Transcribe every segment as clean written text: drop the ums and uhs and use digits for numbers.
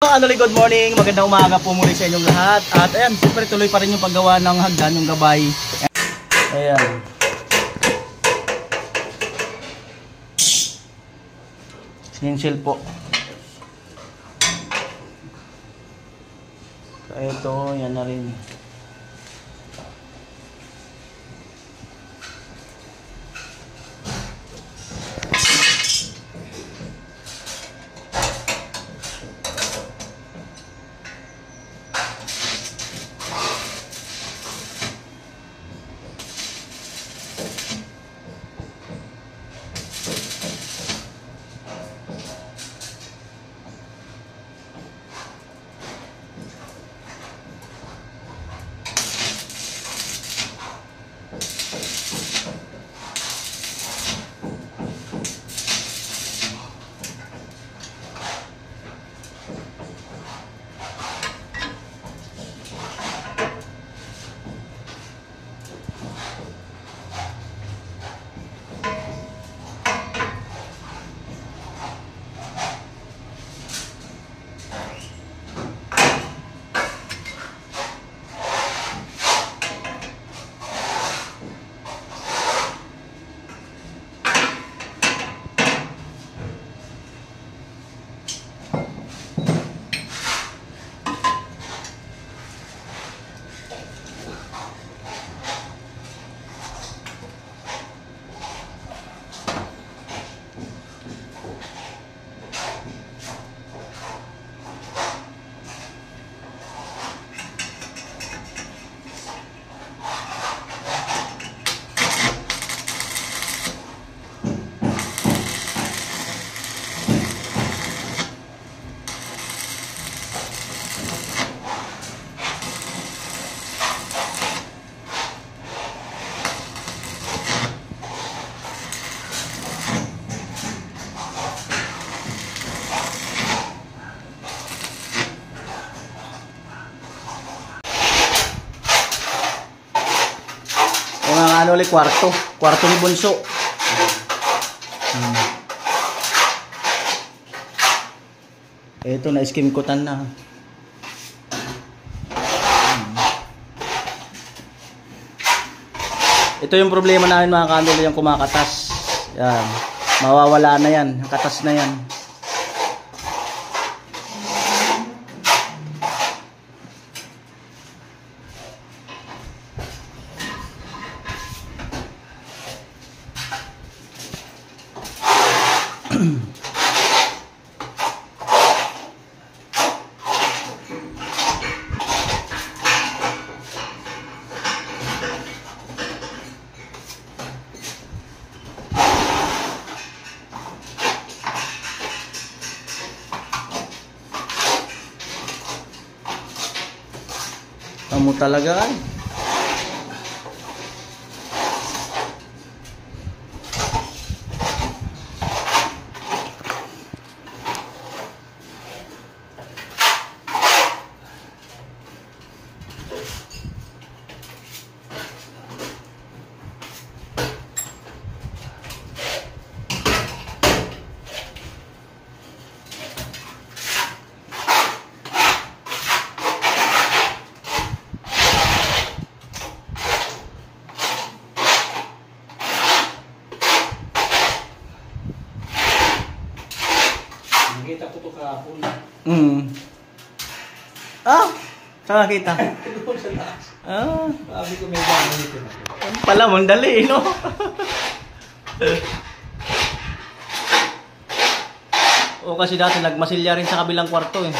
Good morning, magandang umaga po muli sa inyong lahat. At ayan, siyempre tuloy pa rin yung paggawa ng hagdan, yung gabay. Ayan. Sininsil po. Ito, yan na rin. Ano ulit, kwarto ni Bunso. Ito na skim kutan na. Ito yung problema namin mga kandol, yung kumakatas. Yan, mawawala na yan, katas na yan. Kamu talaga ay. Nakita ko ito kahapon. Ah, saan nakita? Doon sa taas. Ah, Sabi ko may bago dito na. pala mong dali, no? O kasi dati nagmasilya rin sa kabilang kwarto eh.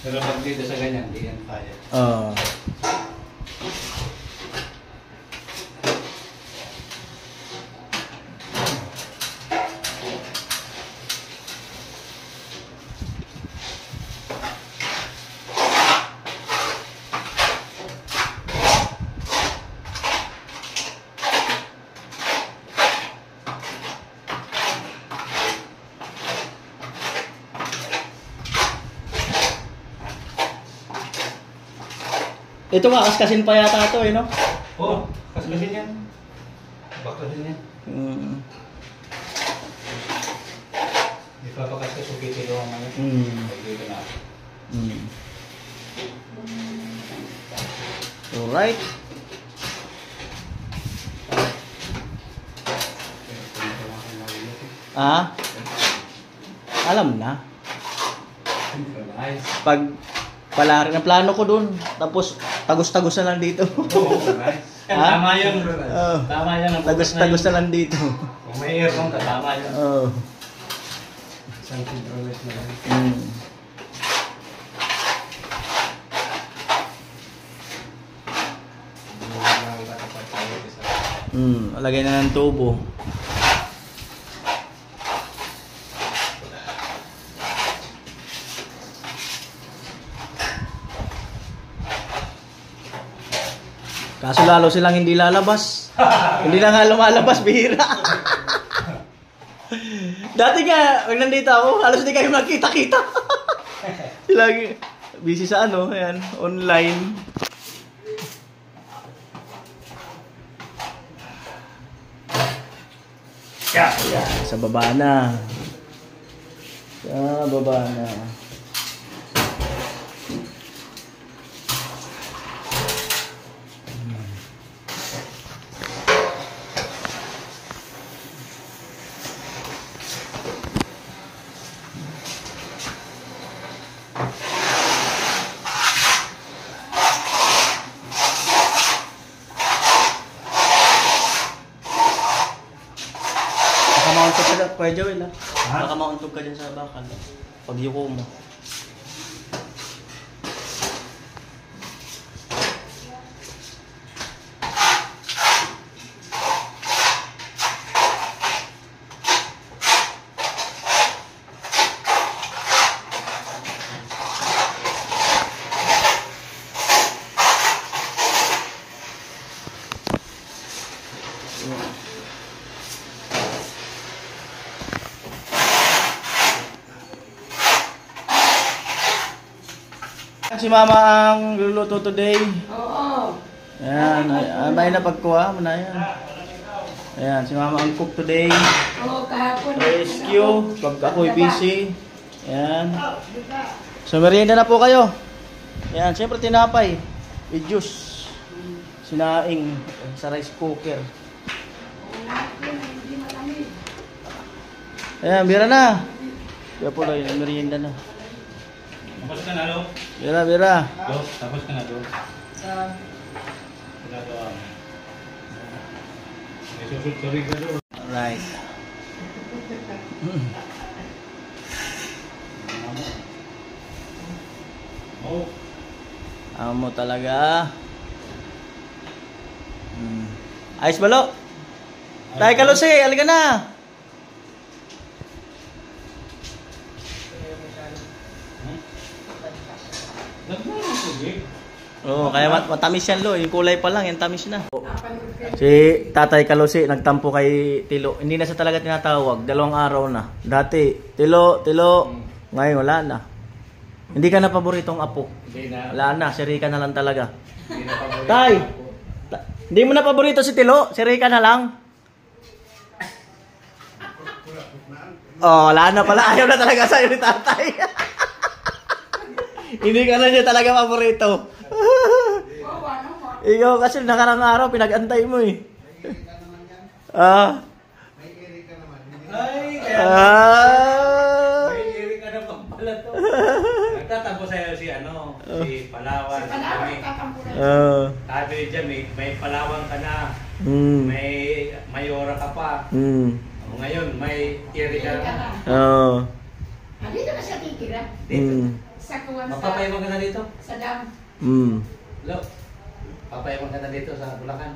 Pero pag dito sa ganyan, hindi yan kaya. Ito nga, kaskasin pa yata ito eh, no? Oo, kaskasin yan. Baka din yan. Ipapakas ka sukiti doon mga. Dito na. Alright. Ah? Alam na. Nice. Pag pala rin ang plano ko dun. Tapos tagos-tagos na lang dito. Nice. Ha? Tama yun. Oh. Tama yan. ang Tagos-tagos na lang dito. Kung may aircon ka, tama yun. Oh. Isang controllers na lang. Lagay na ng tubo. Kaso lalo silang hindi lalabas. Hindi na nga lumalabas, bihira. Dati nga, pag nandito ako, halos hindi kayo magkita-kita. Sila busy sa ano, ayan, online. Ayan, sa baba na. Sa baba na. Nakamauntog ka dyan, Kuya Joel, ha? Nakamauntog ka dyan sa bakal. Pag yuko mo. Si Mama ang luluto today. Oo. Ayan, ay na pagkuha mo na yan. Ayan, si Mama ang cook today. Oo, kahapon. Rescue, pag ako'y busy. Ayan. So merienda na po kayo. Ayan, siyempre tinapay. With juice. Sinaing sa rice cooker. Ayan, bira na. Kaya po lang, merienda na. Tapos ka na, Lo? Bira, bira. Lo, tapos ka na, Lo. Ginagawa mo. May susud-surig ka, Lo. Alright. Oh. Amo talaga. Ayos balo. Tayo ka Lucy, alika na. Oo, kaya matamis yan lo. Yung kulay pa lang, yung tamis na. Si Tatay Kalusi, nagtampo kay Tilo. Hindi na siya talaga tinatawag. 2 araw na. Dati, Tilo, Tilo. Ngayon, wala na. Hindi ka na paboritong apo. Hindi na. Wala na, si Rika na lang talaga. Hindi na paborito. Tay! Hindi mo na paborito si Tilo? Si Rika na lang? Oh, wala na pala. Ayaw na talaga sa'yo ni Tatay. Hindi ka na niya talaga paborito. Ikaw kasi nakarang araw pinag-antay mo eh. Ah. Ay, kaya may iri ka na pang pala to. Nagtatampo sa'yo si si Palawan. Sabi dyan, may Palawan ka na. May Mayora ka pa. Ngayon, may iri ka na. Oo. Dito na siya titira. Dito. Sa kuwan Mapapayawag ka na dito? sa dam. Lo, papayawag ka na dito sa Bulacan.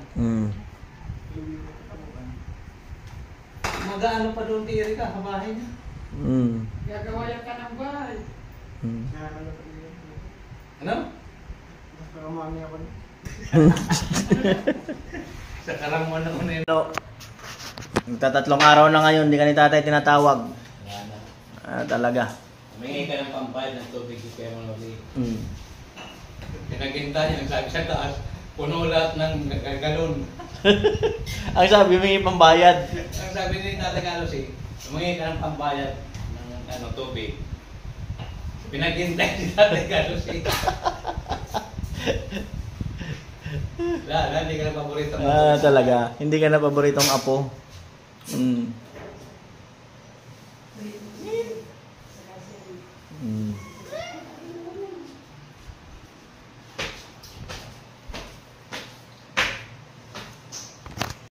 Mag-ano pa doon di iri ka, sa bahay niya. Gagawa yan ka ng bahay. Ano? Sa karamuan ako na yun. Magtatatlong araw na ngayon, hindi ka ni Tatay tinatawag. Wala na. Talaga. Humingi ka ng pampayad ng tubig, kaya mo nabili. Pinaginta niya, nagsabi sa taas, puno lahat ng galon. Ang sabi, may pambayad. Ang sabi ni Tatay Carlos humingi ka ng pambayad ng tubig. Pinaghintay ni Tatay Carlos Wala, hindi ka na paborito. Talaga. Hindi ka na paboritong apo. Mm. Mm.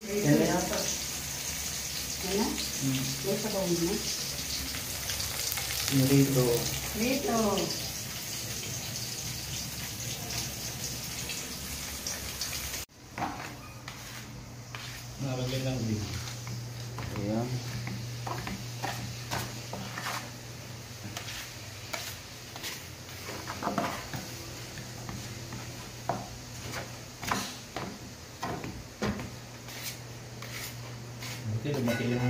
Yan na yata. Ano? May sabaw mo? Dito. Dito. Nalagyan ng ulit. Ayan. Buti lumaki yung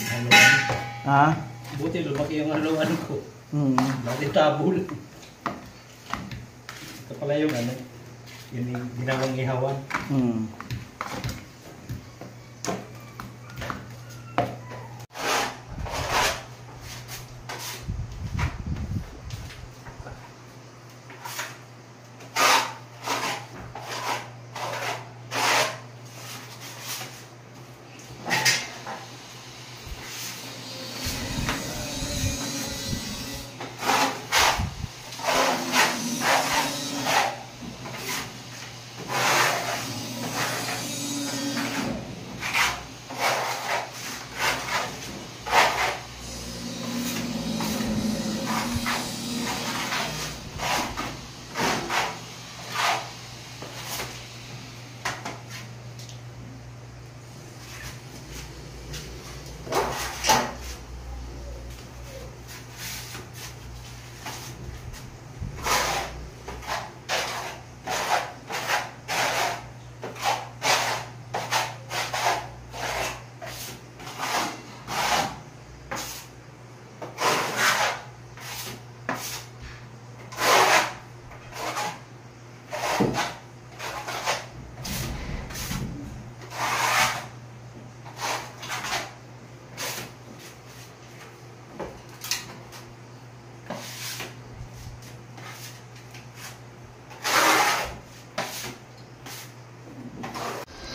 haluan. Ha? Buti lumaki yung haluan ko. Dati tabul. Ito pala yung yun yung ginawang ihawan.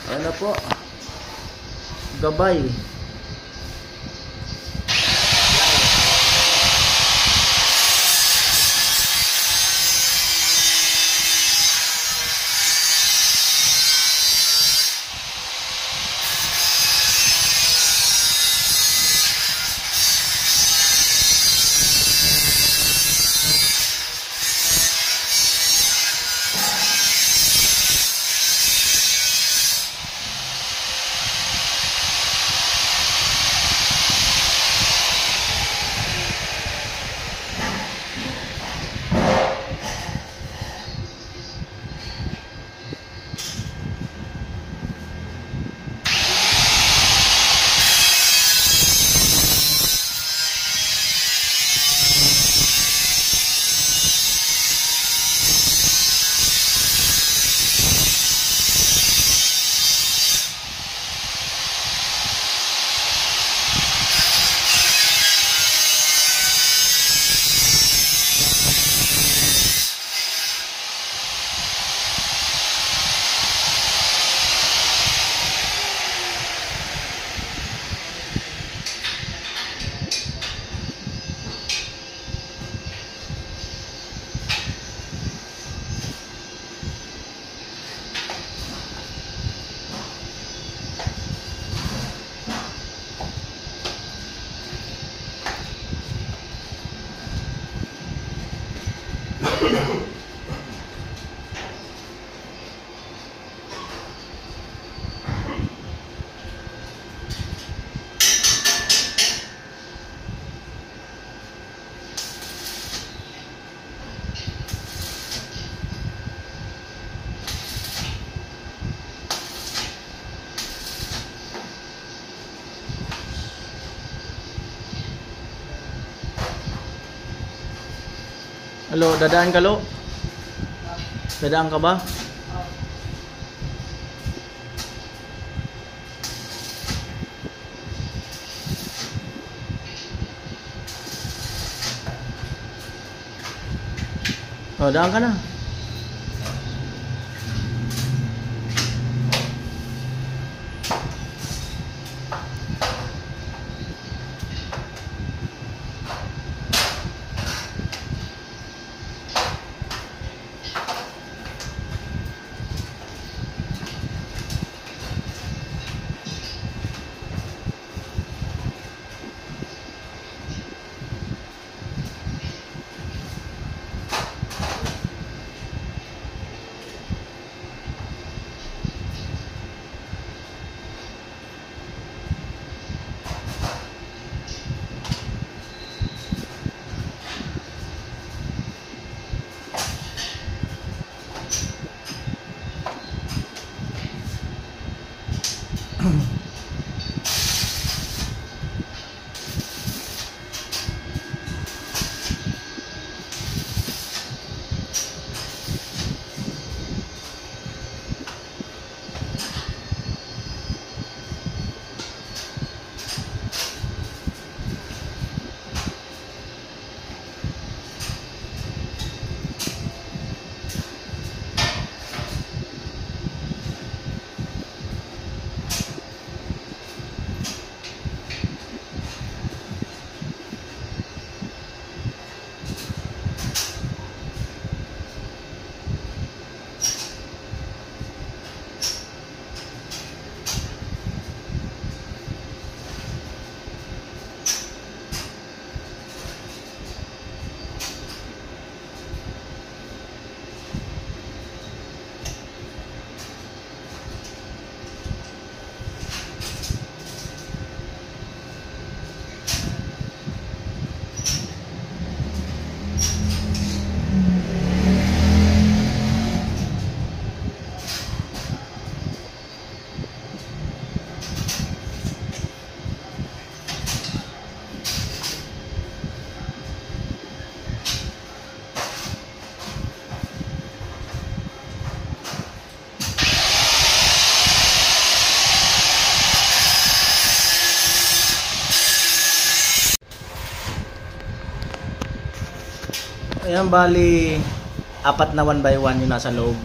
Ano po? Gabay. Hello, dadaan ka, Lo? Dadaan ka ba? Oh, daan ka na. Ayan, bali, 4 na 1 by 1 yung nasa loob.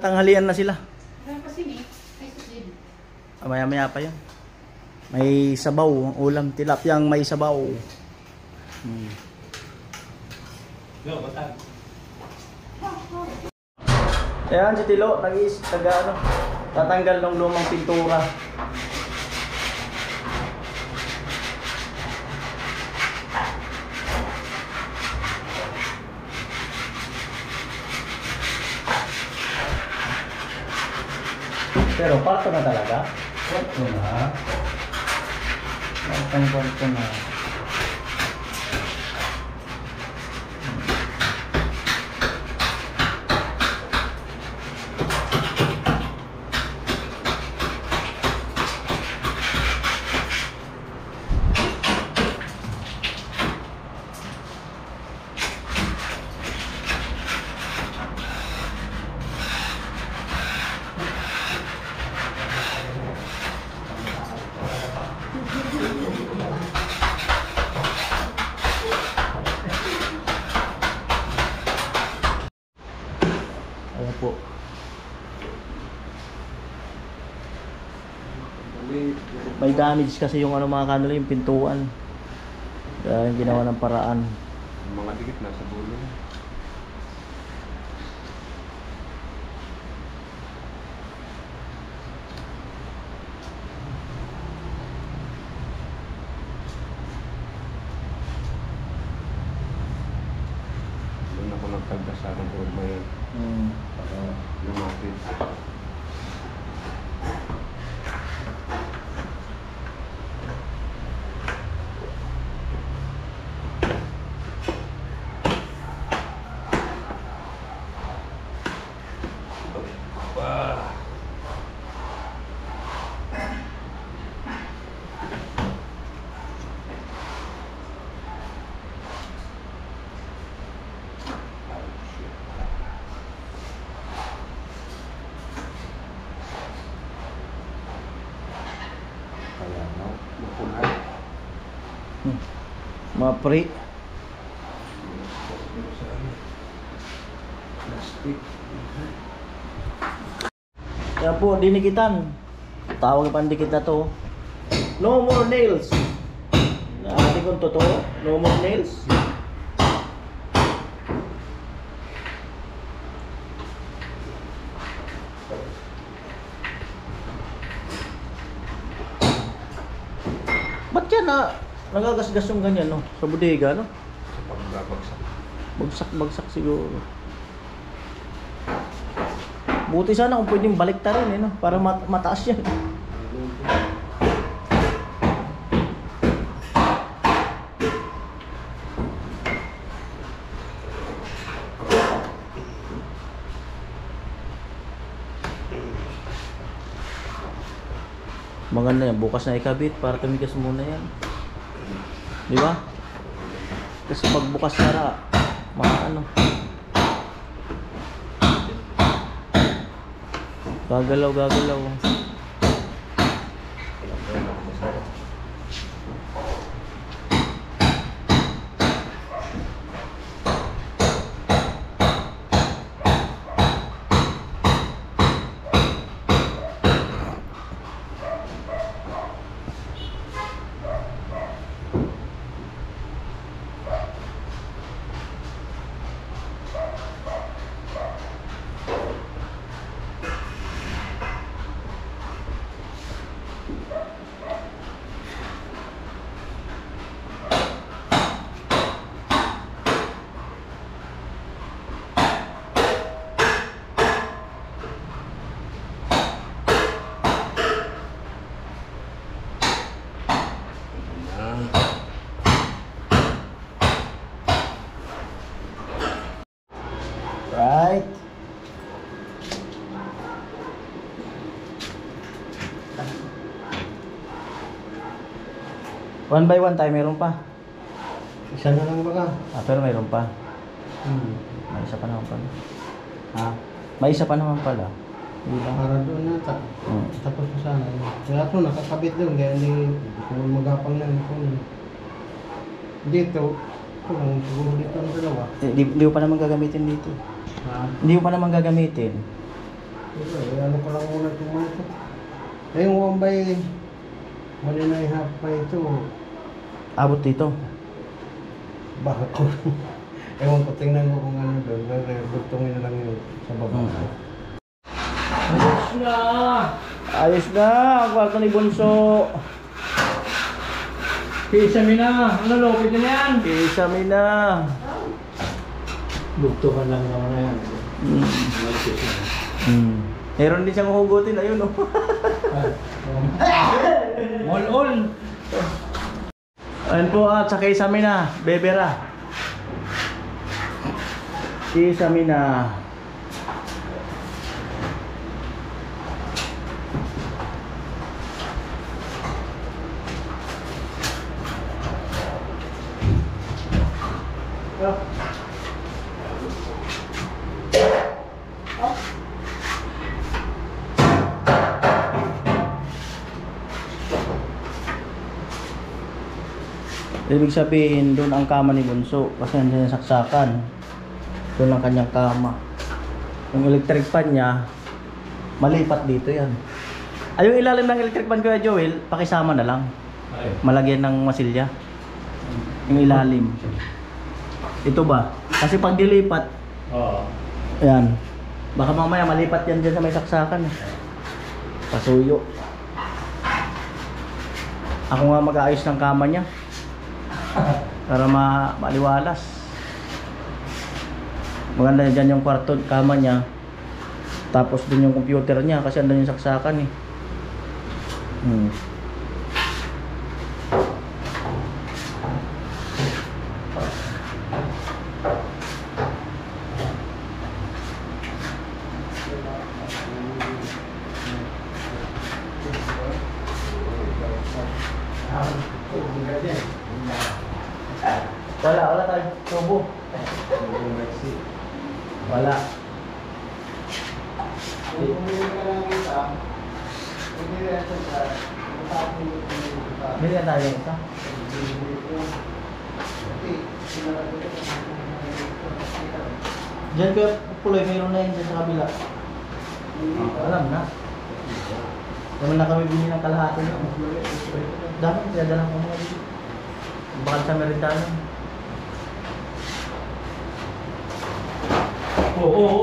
Tanghalian na sila. Kasi Maya-maya pa yan. May sabaw, ang ulam, tilapyang may sabaw. Lo, batag. Ayan si Tilo, tatanggal ng lumang pintura. Pero parto na talaga. Parto na. Parto na. Ayan po. May damage kasi yung mga kanila, yung pintuan. Kaya yung ginawa ng paraan. Mga dikit nasa dulo. Doon ako nagtagdasa ng problema yun. Para lumapit. Kaya no, mapunay. Mga pre. Plastic. Kaya po, dinikitan. Tawag pa ang dikit na to. No more nails. Ate kong totoo. No more nails. Ba't yan nagagasgas yung ganyan, no? Sa bodega, no? Sa pagbabagsak. Bagsak siguro. Buti sana kung pwedeng baliktarin, no? Para mataas yan. Maganda yan, bukas na ikabit para tumigas muna yan. Di ba? Kasi magbukas sara, mga ano. Gagalaw. Right. One by one tayo, meron pa. Isa na lang baka. Pero meron pa. May isa pa naman pala. Ha? May isa pa naman pala. Hindi lang. Para doon na tapos ko sana. Kaya ako nakakabit doon kaya hindi ko magapang lang ito. Dito, kung siguro dito ang dalawa. Hindi mo pa naman gagamitin dito. Ha? Hindi mo pa naman gagamitin. Ano ko lang muna itong mga ito. Eh, yung wambay, mali na ihap pa ito. Abot dito. Baka ko. Ewan ko, tingnan ko kung ano doon. Bugtungin na lang yun sa baba. Ayos na! Ayos na, ang kwarto ni Bunso. Kisame na! Ano, lopit na yan? Kisame na. Bugtukan lang naman na yan. Meron din siyang hugutin, ayun oh. All. Ayun po at sa kisame na, bebera. Kisame na. Ibig sabihin, doon ang kama ni Bunso kasi nandiyan yung saksakan. Doon ang kanyang kama. Yung electric fan niya, malipat dito yan. Ay, yung ilalim ng electric fan Kuya Joel, pakisama na lang. Malagyan ng masilya. Yung ilalim. Ito ba? Kasi pag dilipat, ayan. Baka mamaya malipat yan dyan sa may saksakan. Pasuyo. Ako nga mag-aayos ng kama niya. Para maliwalas. Maganda dyan yung kwarto, kama niya. Tapos din yung computer niya kasi andun yung saksakan eh. Wala tayo tubo. Wala. Bili na tayo isa. Diyan ka puloy, mayroon na yun dyan sa kabila. Alam na. Naman na kami bili ng kalahati na. Dami, pinadala ko mga dito. Bakal sa merendano. Oo.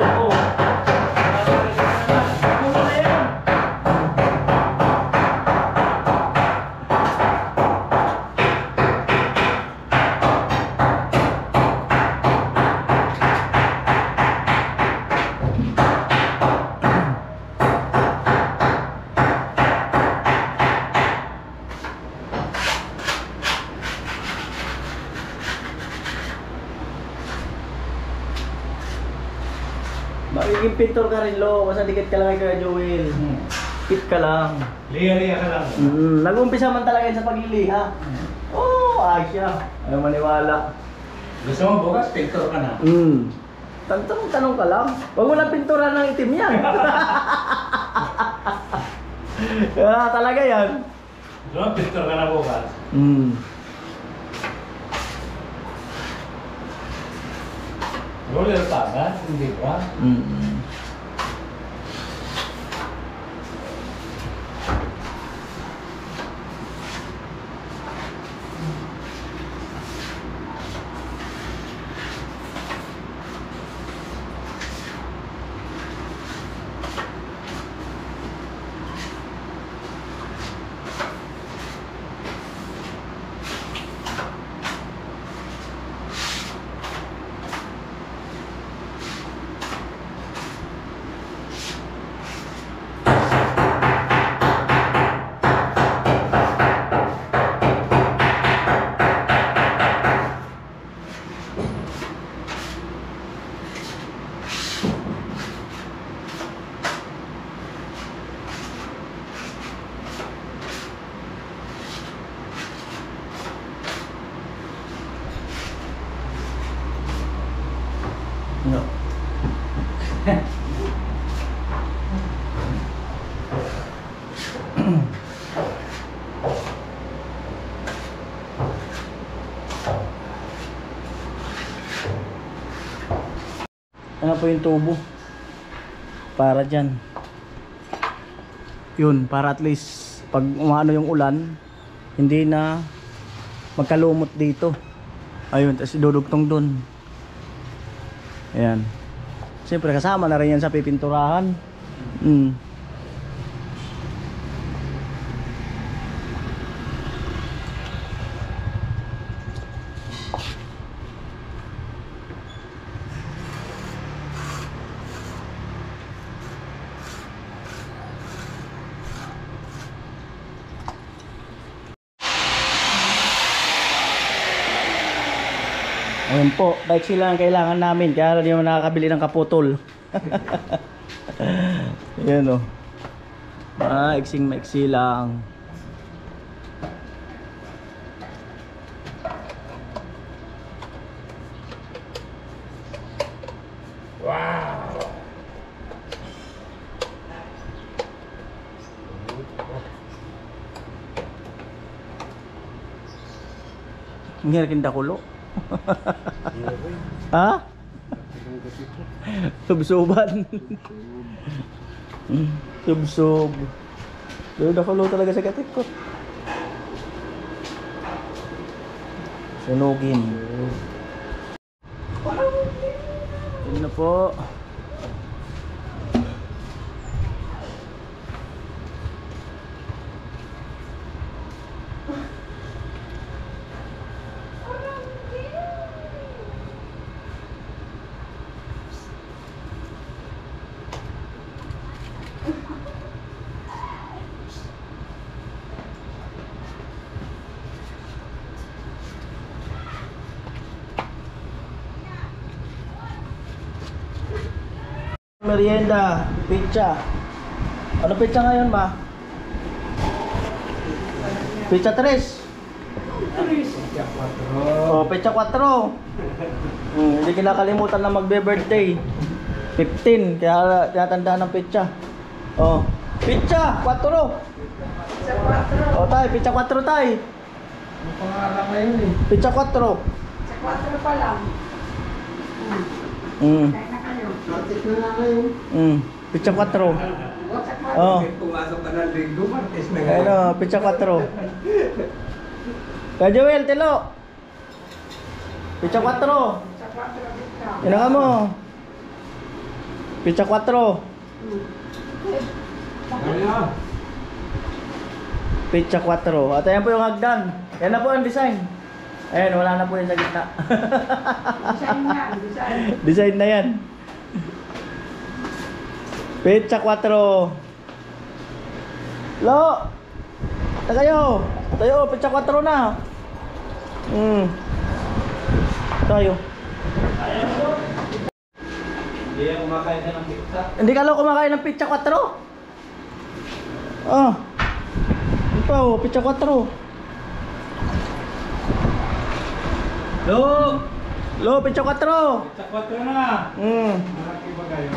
Magiging pintor ka rin, Lo. Basta dikit ka lang kay Kuya Joel. Pit ka lang. Liya ka lang. Nag-umpisa man talaga yan sa pagliliha. Oo, ayos siya. Ayaw maniwala. Gusto mo bukas, pintor ka na. Tanong ka lang. Huwag mo lang pintura ng itim yan. Talaga yan. Gusto mo, pintor ka na bukas. Roller pa ba? Hindi ba? No. Ano po yung tubo? Para dyan. Yun, para at least pag umano yung ulan, hindi na magkalumot dito. Ayun, tapos idudugtong dun. Ayan. Siyempre kasama na rin yan sa pipinturahan. Ayun po, bike sila ang kailangan namin kaya hindi naman nakakabili ng kaputol. Ayan o. Maiksing maiksi lang. Wow! Ngayon kindakulo. Ha? Subsuban. Subsub. Pero nakulo talaga sa katikot. Sunugin. Yun na po. Merienda, pizza. Ano pizza ngayon ba? Pizza 3. Oh, pizza 4. Hindi kinakalimutan na magbe-birthday. 15, kaya tinatandaan ng pizza. Oh, pizza 4. Sa 4. Oh, tay, pizza 4 tay. Ang pangarap na yun eh. Pizza 4. Sa 4 pa lang. Kaya na kayo. Artist na nga ngayon. Pizza 4. Sa 4. Oh. Pumasok ka ng linggo, Martes na Ano, pizza 4. Kaya Joel, telo. Pizza 4. Sa 4 dito. Yan nga mo. Pizza 4. Pizza 4. At ayan po yung hagdan. Yan na po ang design. Ayan, wala na po yan sa gitna. Design na. Design. Design na yan. Pizza 4. Lo! Tayo! Tayo, pizza 4 na. Tayo. Hindi yan kumakain na ng pizza. Hindi ka lang kumakain ng pizza 4? Oh. Ito, pizza 4. Lo! Lo, pizza 4. Pizza 4 na. Malaki ba kayo?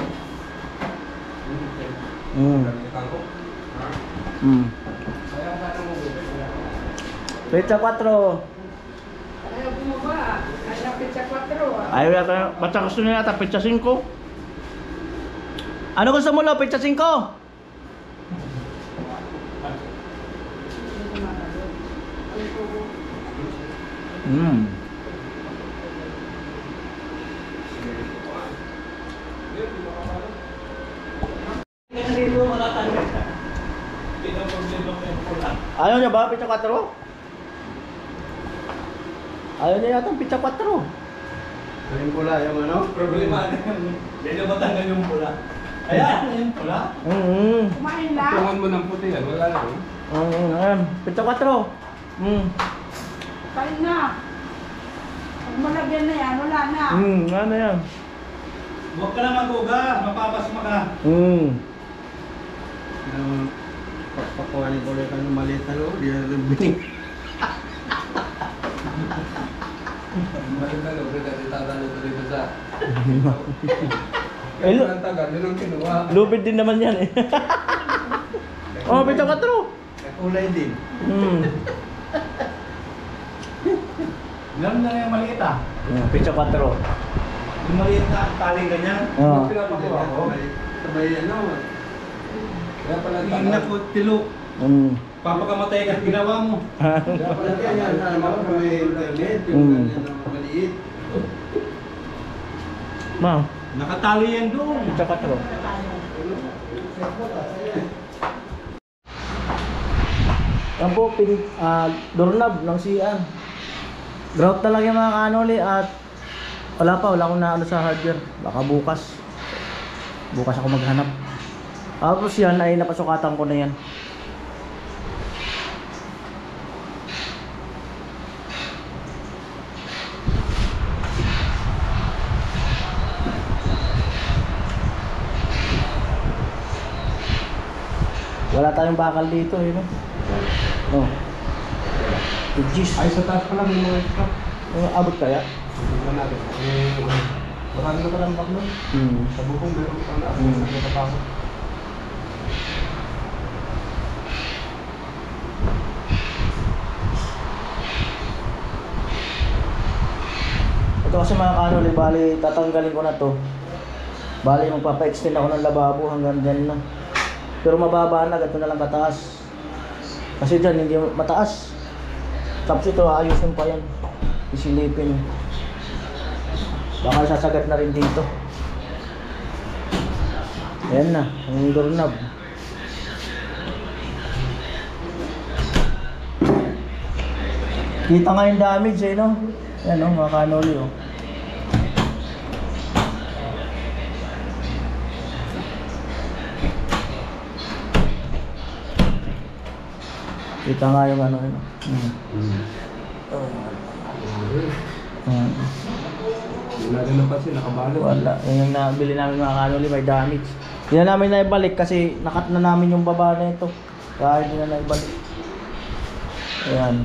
Pizza 4. Ayaw bumaba. Ayaw pizza 4. Ayaw yata, basta gusto niya yata pizza 5. Ano gusto mo lo, pizza 5? Ayaw niya ba pizza 4? Ayaw niya yata pizza 4. Yung pula, yung ano? Problema na yun. Hindi na matanggal yung pula. Ayan, yung pula. Kumain lang. Tungan mo ng puti yan, wala na yun. Ayan, pizza 4. Kain na. Pag malagyan na yan, wala na. Ano yan? Huwag ka na mag-ugas, mapapasma ka. Papakuhanin ko ulit ang maliit na loob. Yan ang bining. Maliit na loob, kasi tatalo ko dito sa... Eh, Kaya ang tagal, yun ang kinuha. lupit din naman yan eh. Oh, pizza 4. Kulay din. Alam na yung maliit ah. Pizza 4. Yung maliit na taling ganyan. Oo. Pinapakuha ko. Sabay ano. Kaya pala Tingin na po, Tilo. Papakamatay ka, ginawa mo. Kaya pala ganyan, naman may internet, yung ganyan na maliit. Ma, Nakatali yan doon. tsaka to. Yan po, doorknob ng CR. Grout talaga yung mga kanoli at wala akong naano sa hardware. Baka bukas. Bukas ako maghanap. Tapos yan ay napasukatan ko na yan. Wala tayong bakal dito, eh, no? No. Jeez. Ay, sa taas pala may mga extra. Abot kaya? Tignan natin. Marami na pala ang baklo. Sa bubong meron pa na ako. Nagkakapako. Ito kasi mga kanoli, bali tatanggalin ko na to. Bali magpapa-extend ako ng lababo hanggang dyan na. Pero mababa na, ganito na lang kataas. Kasi dyan hindi mataas. Tapos ito ayusin pa yan. Isilipin. Baka sasagat na rin dito. Ayan na, ang doorknob. Kita nga yung damage eh, no? Ayan, no, mga kanoli, oh. Kita nga yung ano, yun. Wala rin napansin, nakabalo. Wala. Yung nabili namin mga kanoli, may damage. Hindi na namin naibalik kasi nakat na namin yung baba na ito. Kaya hindi na naibalik. Ayan.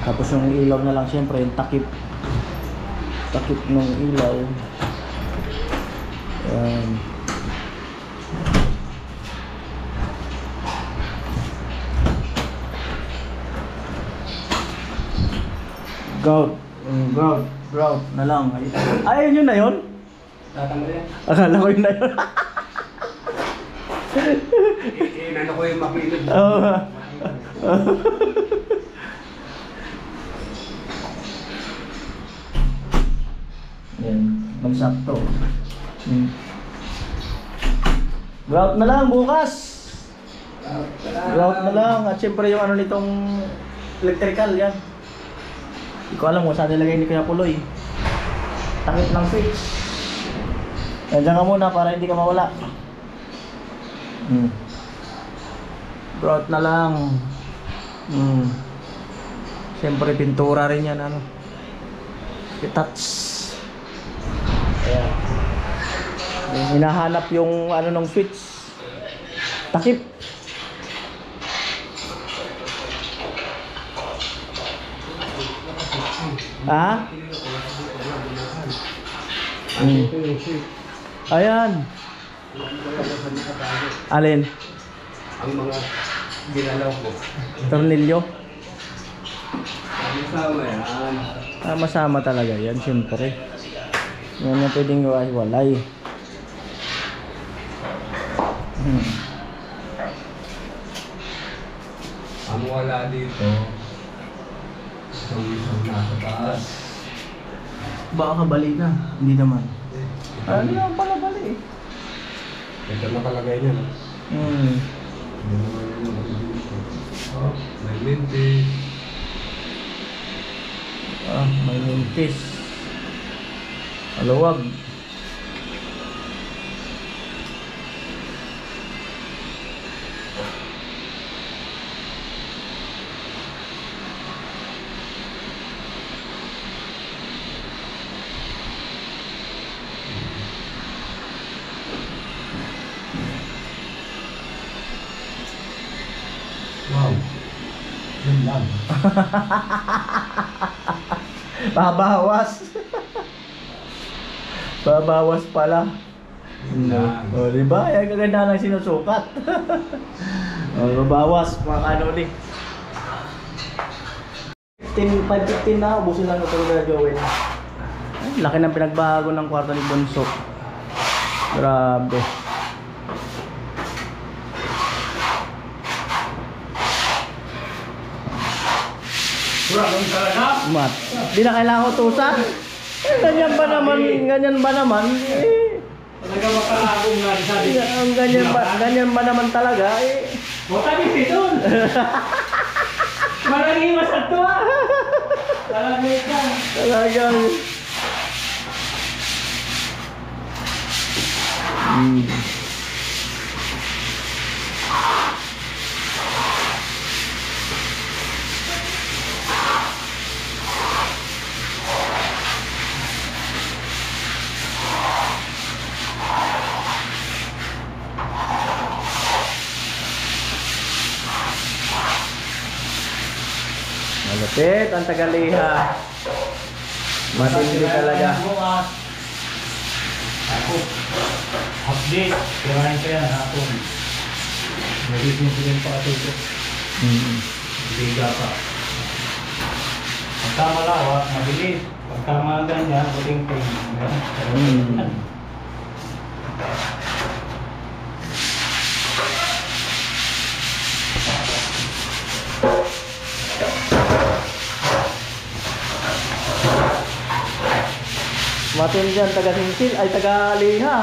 Tapos yung ilaw na lang siyempre, yung takip. Takip ng ilaw. Ayan. Grout na lang. Ay, yun na yun? Tatanggal yan. Akala ko yun na yun. Inano ko yung makilid. Oo. Yan, magsakto. Grout na lang bukas. Grout na lang. At syempre yung ano nitong electrical yan. Hindi ko alam kung saan nilagay ni Kuya Puloy. Takip ng switch. Nandiyan ka muna para hindi ka mawala. Grout na lang. Siyempre pintura rin yan, ano. I-touch. Ayan. Hinahanap yung ano ng switch. Takip. Ha? Ayan. Alin? Ang mga ginalaw ko. Tornilyo? Masama yan. Masama talaga yan, siyempre. Yan na pwedeng iwalay. Ang wala dito, isang nasa taas. Baka bali na. Hindi naman. Ano naman pala bali? Ito nakalagay niya. Hindi naman yung dito. Oh, may lintis. May lintis. Aluwag. Wow. Yun lang. Babawas. Babawas pala. Yun lang. O, diba? Yan kaganda ng sinusukat. O, babawas. Mga ano ulit. 5:15 na. Ubusin lang ito na gawin. Laki ng pinagbago ng kwarto ni Bunso. Grabe. Grabe talaga. Mat. Di na kailangan utusan. Ganyan ba naman? Ganyan ba naman? Talaga makalagong nga sa atin. Ang ganyan ba naman talaga? Huwag kami pitun. Maraming masat to ah. Talaga ikaw. Talagang... Malapit ang tagaliha. Matindi talaga. Ako. Update. Kirahin ko yan ako. Nagiging din pa ito ito. Biga pa. Pagka malawak, mabilis. Pagka mga ganyan, buting-ting. Matindi ang taga-singsil ay taga-liha.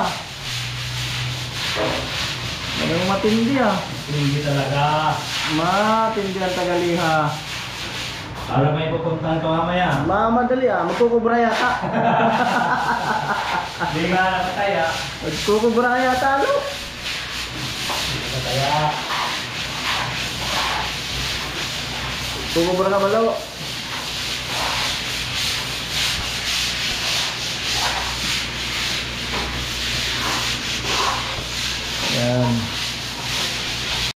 Anong matindi ah? Hindi talaga. Matindi ang taga-liha. Para may pupuntahan ka mamaya. Madali ah, magkukubra yata. Hindi nga nakataya. Magkukubra ka yata ano? Hindi nakataya. Kukubra ka balo.